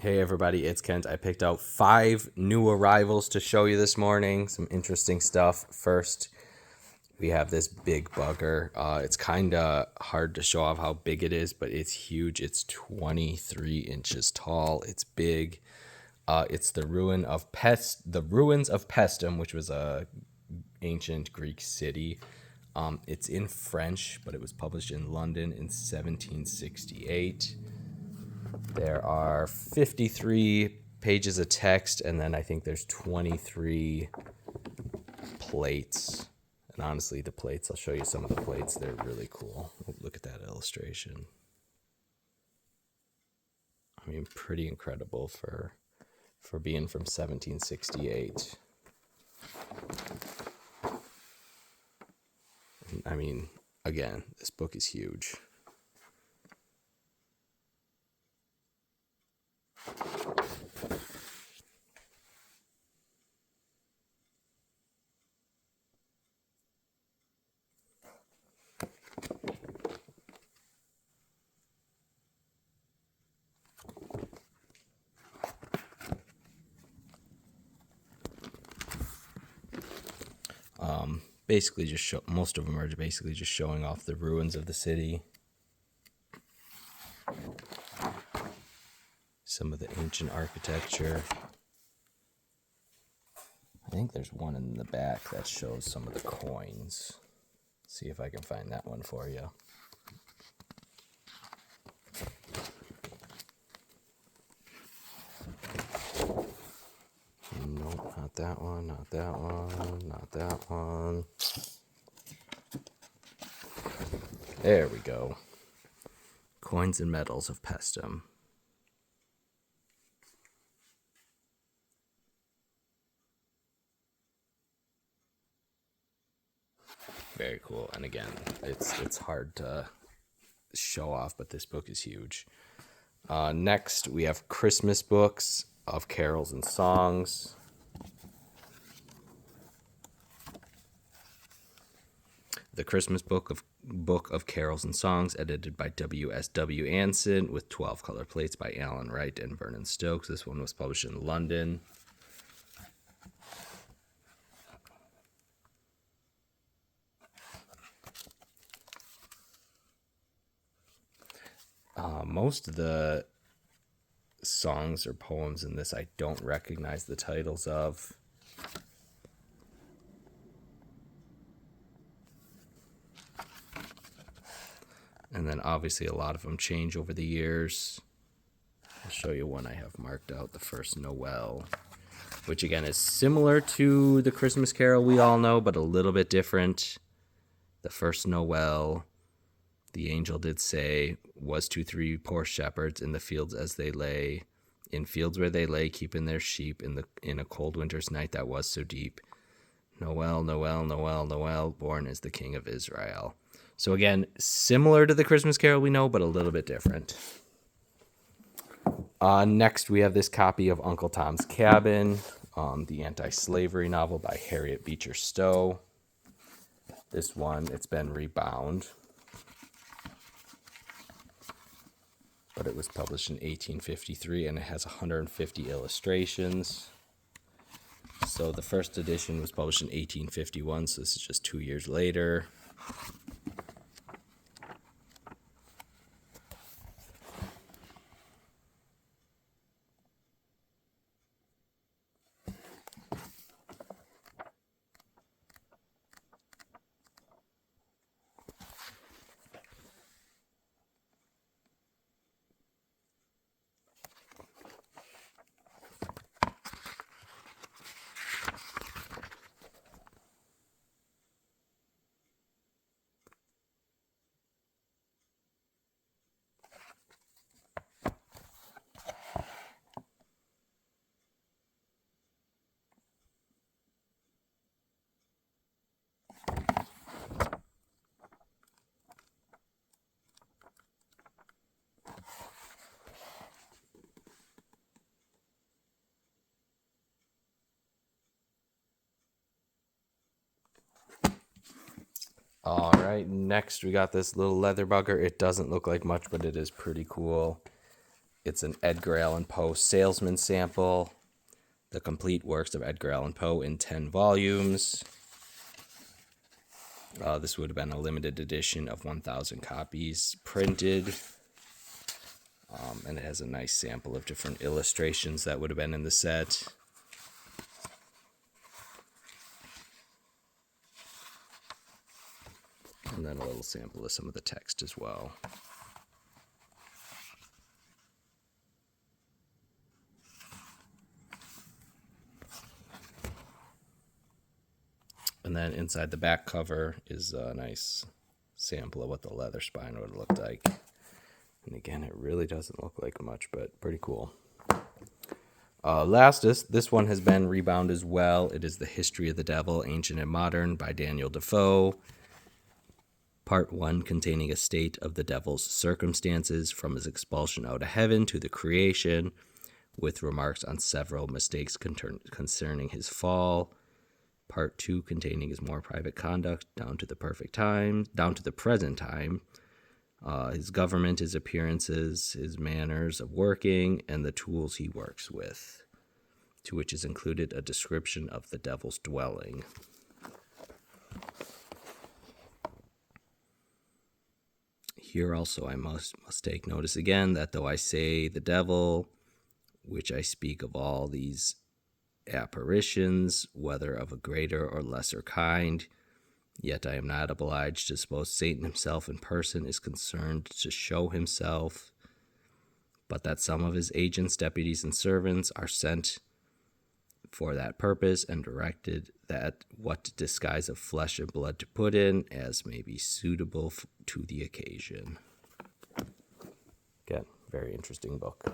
Hey everybody, it's Kent. I picked out 5 new arrivals to show you this morning. Some interesting stuff. First, we have this big bugger. It's kind of hard to show off how big it is, but it's huge. It's 23 inches tall. It's big. It's the ruins of Paestum, which was a ancient Greek city. It's in French, but it was published in London in 1768. There are 53 pages of text, and then I think there's 23 plates. And honestly, the plates, I'll show you some of the plates. They're really cool. Look at that illustration. I mean, pretty incredible for being from 1768. I mean, again, this book is huge. Basically just most of them are basically just showing off the ruins of the city. Some of the ancient architecture. I think there's one in the back that shows some of the coins. See if I can find that one for you. Nope, not that one, not that one, not that one. There we go. Coins and medals of Paestum. Very cool. And again, it's hard to show off, but this book is huge. Next, we have Christmas books of carols and songs. The Christmas Book of Carols and Songs, edited by W.S.W. Anson, with 12 color plates by Allan and Vernon Stokes. This one was published in London. Most of the songs or poems in this I don't recognize the titles of. And then obviously a lot of them change over the years. I'll show you one I have marked out, the first Noel, which again is similar to the Christmas Carol we all know, but a little bit different. The first Noel, the angel did say, was to 3 poor shepherds in the fields as they lay, in fields where they lay, keeping their sheep in a cold winter's night that was so deep. Noel, Noel, Noel, Noel, born is the King of Israel. So again, similar to the Christmas Carol we know, but a little bit different. Next, we have this copy of Uncle Tom's Cabin, the anti-slavery novel by Harriet Beecher Stowe. This one, it's been rebound, but it was published in 1853, and it has 150 illustrations. So the first edition was published in 1851, so this is just 2 years later. All right, next we got this little leather bugger. It doesn't look like much, but it is pretty cool. It's an Edgar Allan Poe salesman sample. The complete works of Edgar Allan Poe in 10 volumes. This would have been a limited edition of 1,000 copies printed. And it has a nice sample of different illustrations that would have been in the set. And then a little sample of some of the text as well. And then inside the back cover is a nice sample of what the leather spine would look like. And again, it really doesn't look like much, but pretty cool. Lastest, this one has been rebound as well. It is The History of the Devil, Ancient and Modern by Daniel Defoe. Part 1, containing a state of the devil's circumstances from his expulsion out of heaven to the creation, with remarks on several mistakes concerning his fall. Part 2, containing his more private conduct down to the present time, his government, his appearances, his manners of working, and the tools he works with, to which is included a description of the devil's dwelling. Here also I must take notice again that though I say the devil, which I speak of all these apparitions, whether of a greater or lesser kind, yet I am not obliged to suppose Satan himself in person is concerned to show himself, but that some of his agents, deputies, and servants are sent for that purpose and directed that what disguise of flesh and blood to put in, as may be suitable to the occasion. Again, very interesting book.